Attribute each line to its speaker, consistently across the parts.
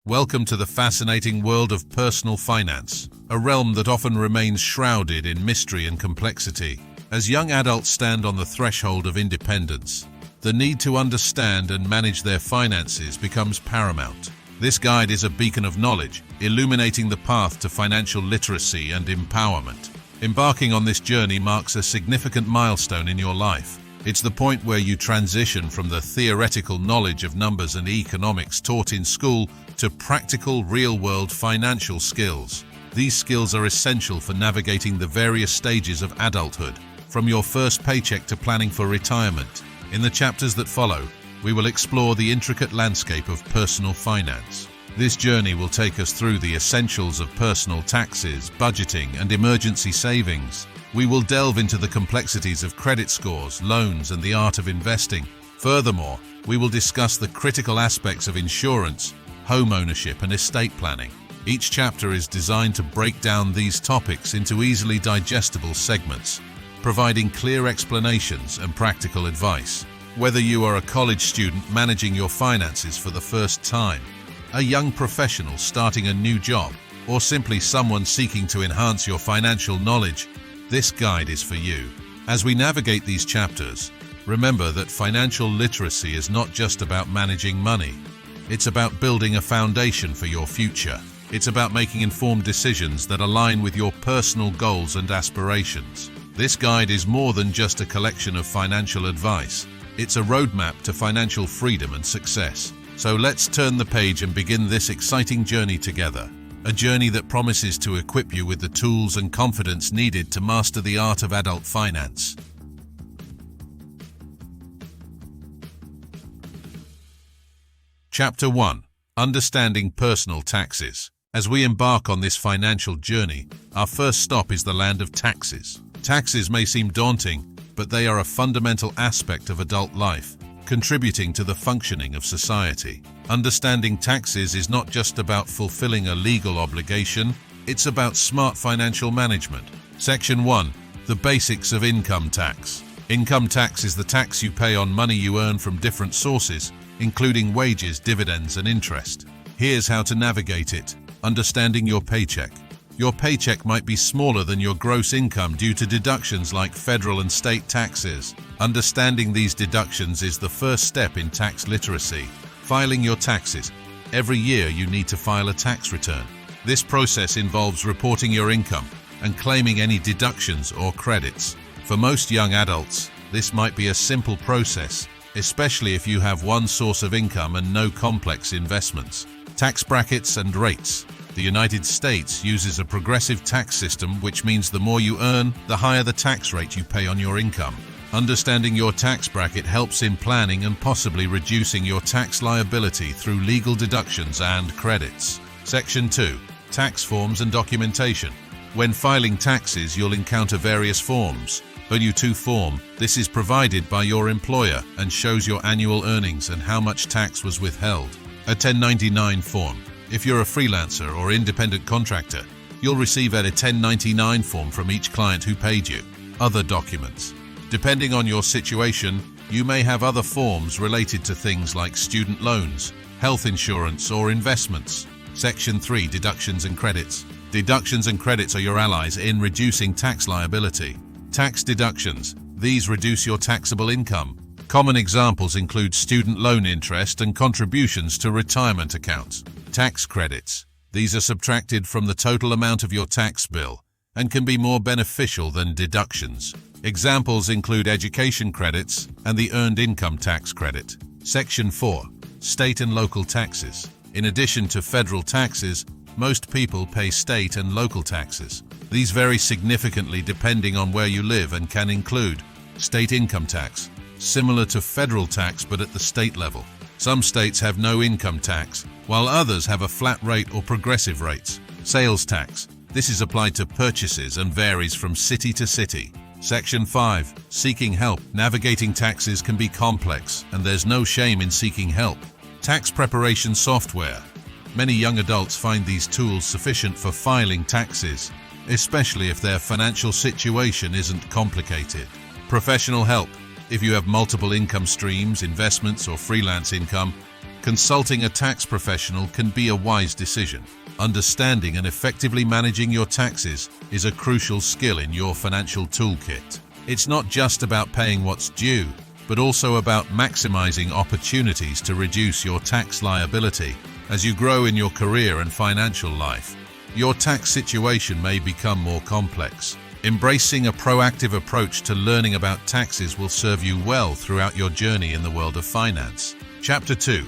Speaker 1: Welcome to the fascinating world of personal finance, a realm that often remains shrouded in mystery and complexity. As young adults stand on the threshold of independence, the need to understand and manage their finances becomes paramount. This guide is a beacon of knowledge, illuminating the path to financial literacy and empowerment. Embarking on this journey marks a significant milestone in your life. It's the point where you transition from the theoretical knowledge of numbers and economics taught in school to practical, real-world financial skills. These skills are essential for navigating the various stages of adulthood, from your first paycheck to planning for retirement. In the chapters that follow, we will explore the intricate landscape of personal finance. This journey will take us through the essentials of personal taxes, budgeting, and emergency savings. We will delve into the complexities of credit scores, loans, and the art of investing. Furthermore, we will discuss the critical aspects of insurance, home ownership, and estate planning. Each chapter is designed to break down these topics into easily digestible segments, providing clear explanations and practical advice. Whether you are a college student managing your finances for the first time, a young professional starting a new job, or simply someone seeking to enhance your financial knowledge, this guide is for you. As we navigate these chapters, remember that financial literacy is not just about managing money. It's about building a foundation for your future. It's about making informed decisions that align with your personal goals and aspirations. This guide is more than just a collection of financial advice. It's a roadmap to financial freedom and success. So let's turn the page and begin this exciting journey together. A journey that promises to equip you with the tools and confidence needed to master the art of adult finance. Chapter 1. Understanding Personal Taxes. As we embark on this financial journey, our first stop is the land of taxes. Taxes may seem daunting, but they are a fundamental aspect of adult life, contributing to the functioning of society. Understanding taxes is not just about fulfilling a legal obligation, it's about smart financial management. Section 1. The basics of income tax. Income tax is the tax you pay on money you earn from different sources, including wages, dividends, and interest. Here's how to navigate it. Understanding your paycheck. Your paycheck might be smaller than your gross income due to deductions like federal and state taxes. Understanding these deductions is the first step in tax literacy. Filing your taxes. Every year you need to file a tax return. This process involves reporting your income and claiming any deductions or credits. For most young adults, this might be a simple process, especially if you have one source of income and no complex investments. Tax brackets and rates. The United States uses a progressive tax system, which means the more you earn, the higher the tax rate you pay on your income. Understanding your tax bracket helps in planning and possibly reducing your tax liability through legal deductions and credits. Section 2. Tax forms and documentation. When filing taxes, you'll encounter various forms. A W-2 form. This is provided by your employer and shows your annual earnings and how much tax was withheld. A 1099 form. If you're a freelancer or independent contractor, you'll receive a 1099 form from each client who paid you. Other documents. Depending on your situation, you may have other forms related to things like student loans, health insurance, or investments. Section 3. Deductions and credits. Deductions and credits are your allies in reducing tax liability. Tax deductions. These reduce your taxable income. Common examples include student loan interest and contributions to retirement accounts. Tax credits. These are subtracted from the total amount of your tax bill and can be more beneficial than deductions. Examples include education credits and the Earned Income Tax Credit. Section 4. State and local taxes. In addition to federal taxes, most people pay state and local taxes. These vary significantly depending on where you live and can include state income tax, similar to federal tax but at the state level. Some states have no income tax, while others have a flat rate or progressive rates. Sales tax. This is applied to purchases and varies from city to city. Section 5. Seeking help. Navigating taxes can be complex, and there's no shame in seeking help. Tax preparation software. Many young adults find these tools sufficient for filing taxes, especially if their financial situation isn't complicated. Professional help. If you have multiple income streams, investments, or freelance income, consulting a tax professional can be a wise decision. Understanding and effectively managing your taxes is a crucial skill in your financial toolkit. It's not just about paying what's due, but also about maximizing opportunities to reduce your tax liability. As you grow in your career and financial life, your tax situation may become more complex. Embracing a proactive approach to learning about taxes will serve you well throughout your journey in the world of finance. Chapter 2.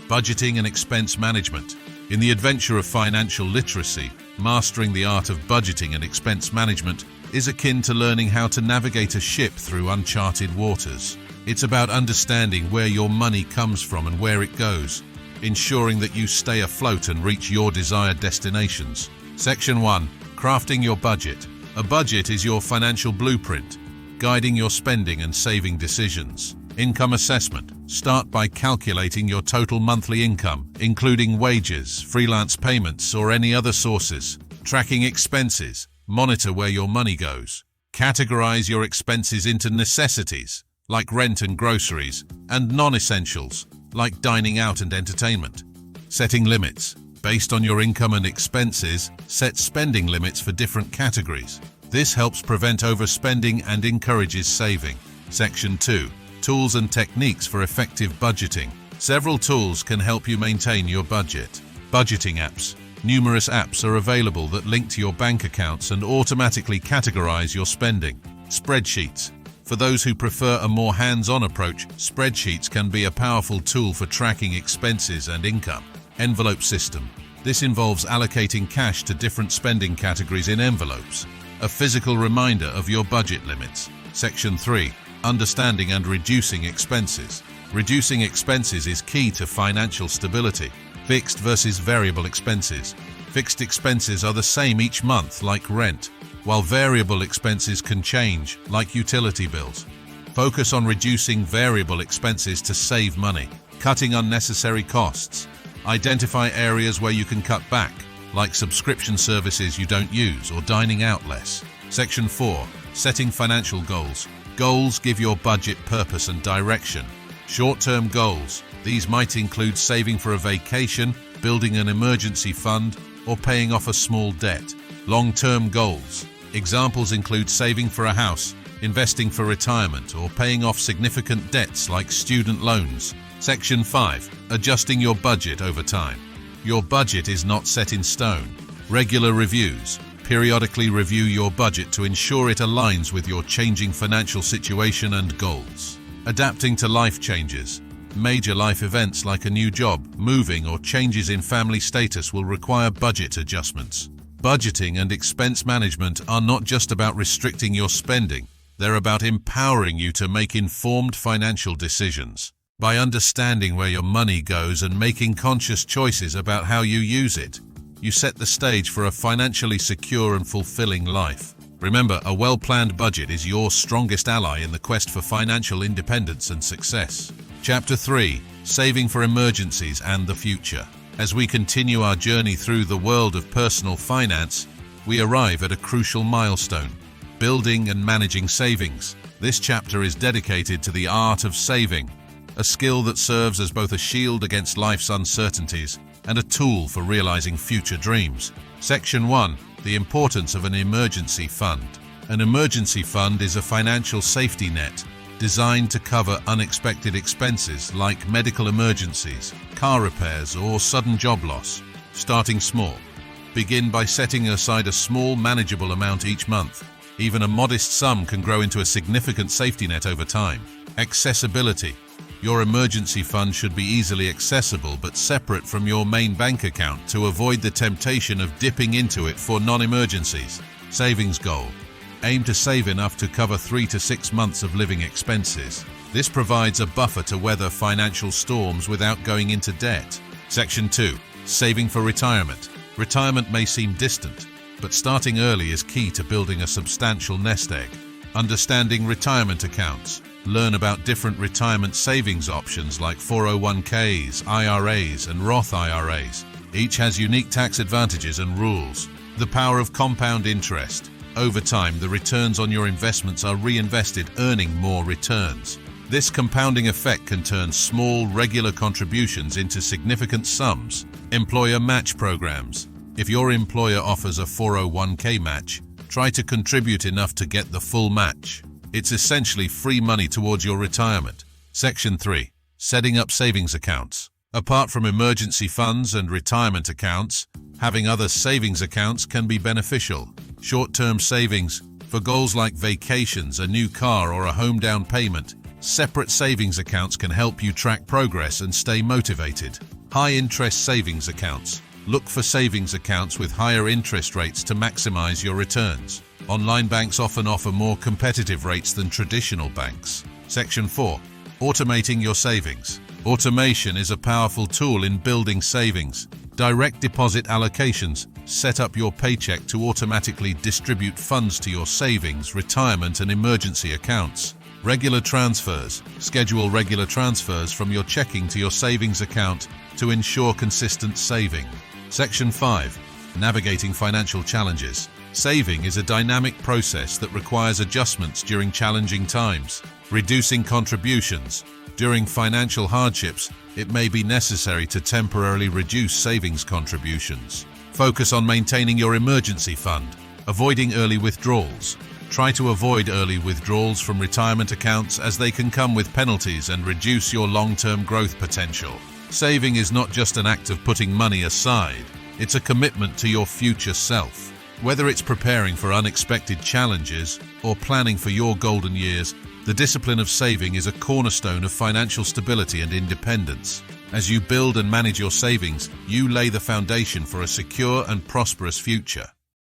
Speaker 1: Budgeting and Expense Management. In the adventure of financial literacy, mastering the art of budgeting and expense management is akin to learning how to navigate a ship through uncharted waters. It's about understanding where your money comes from and where it goes, ensuring that you stay afloat and reach your desired destinations. Section 1. Crafting your budget. A budget is your financial blueprint, guiding your spending and saving decisions. Income assessment. Start by calculating your total monthly income, including wages, freelance payments, or any other sources. Tracking expenses. Monitor where your money goes. Categorize your expenses into necessities, like rent and groceries, and non-essentials, like dining out and entertainment. Setting limits. Based on your income and expenses, set spending limits for different categories. This helps prevent overspending and encourages saving. Section 2. Tools and techniques for effective budgeting. Several tools can help you maintain your budget. Budgeting apps. Numerous apps are available that link to your bank accounts and automatically categorize your spending. Spreadsheets. For those who prefer a more hands-on approach, spreadsheets can be a powerful tool for tracking expenses and income. Envelope system. This involves allocating cash to different spending categories in envelopes, a physical reminder of your budget limits. Section 3. Understanding and reducing expenses. Reducing expenses is key to financial stability. Fixed versus variable expenses. Fixed expenses are the same each month, like rent, while variable expenses can change, like utility bills. Focus on reducing variable expenses to save money. Cutting unnecessary costs. Identify areas where you can cut back, like subscription services you don't use or dining out less. Section 4. Setting financial goals. Goals give your budget purpose and direction. Short-term goals. These might include saving for a vacation, building an emergency fund, or paying off a small debt. Long-term goals. Examples include saving for a house, investing for retirement, or paying off significant debts like student loans. Section 5. Adjusting your budget over time. Your budget is not set in stone. Regular reviews. Periodically review your budget to ensure it aligns with your changing financial situation and goals. Adapting to life changes. Major life events like a new job, moving, or changes in family status will require budget adjustments. Budgeting and expense management are not just about restricting your spending. They're about empowering you to make informed financial decisions. By understanding where your money goes and making conscious choices about how you use it, you set the stage for a financially secure and fulfilling life. Remember, a well-planned budget is your strongest ally in the quest for financial independence and success. Chapter 3. Saving for Emergencies and the Future. As we continue our journey through the world of personal finance, we arrive at a crucial milestone: building and managing savings. This chapter is dedicated to the art of saving, a skill that serves as both a shield against life's uncertainties and a tool for realizing future dreams. Section 1. The importance of an emergency fund. An emergency fund is a financial safety net designed to cover unexpected expenses like medical emergencies, car repairs, or sudden job loss. Starting small. Begin by setting aside a small, manageable amount each month. Even a modest sum can grow into a significant safety net over time. Accessibility. Your emergency fund should be easily accessible but separate from your main bank account to avoid the temptation of dipping into it for non-emergencies. Savings goal. Aim to save enough to cover 3 to 6 months of living expenses. This provides a buffer to weather financial storms without going into debt. Section 2. Saving for retirement. Retirement may seem distant, but starting early is key to building a substantial nest egg. Understanding retirement accounts. Learn about different retirement savings options like 401ks, IRAs, and Roth IRAs. Each has unique tax advantages and rules. The power of compound interest. Over time, the returns on your investments are reinvested, earning more returns. This compounding effect can turn small, regular contributions into significant sums. Employer match programs. If your employer offers a 401k match, try to contribute enough to get the full match. It's essentially free money towards your retirement. Section 3. Setting up savings accounts. Apart from emergency funds and retirement accounts, having other savings accounts can be beneficial. Short-term savings for goals like vacations, a new car, or a home down payment. Separate savings accounts can help you track progress and stay motivated. High-interest savings accounts. Look for savings accounts with higher interest rates to maximize your returns. Online banks often offer more competitive rates than traditional banks. Section 4. Automating your savings. Automation is a powerful tool in building savings. Direct deposit allocations set up your paycheck to automatically distribute funds to your savings, retirement, and emergency accounts. Regular transfers. Schedule regular transfers from your checking to your savings account to ensure consistent saving. Section 5. Navigating financial challenges. Saving is a dynamic process that requires adjustments during challenging times. Reducing contributions. During financial hardships, it may be necessary to temporarily reduce savings contributions. Focus on maintaining your emergency fund. Avoiding early withdrawals. Try to avoid early withdrawals from retirement accounts as they can come with penalties and reduce your long-term growth potential. Saving is not just an act of putting money aside, it's a commitment to your future self. Whether it's preparing for unexpected challenges or planning for your golden years, the discipline of saving is a cornerstone of financial stability and independence. As you build and manage your savings, you lay the foundation for a secure and prosperous future.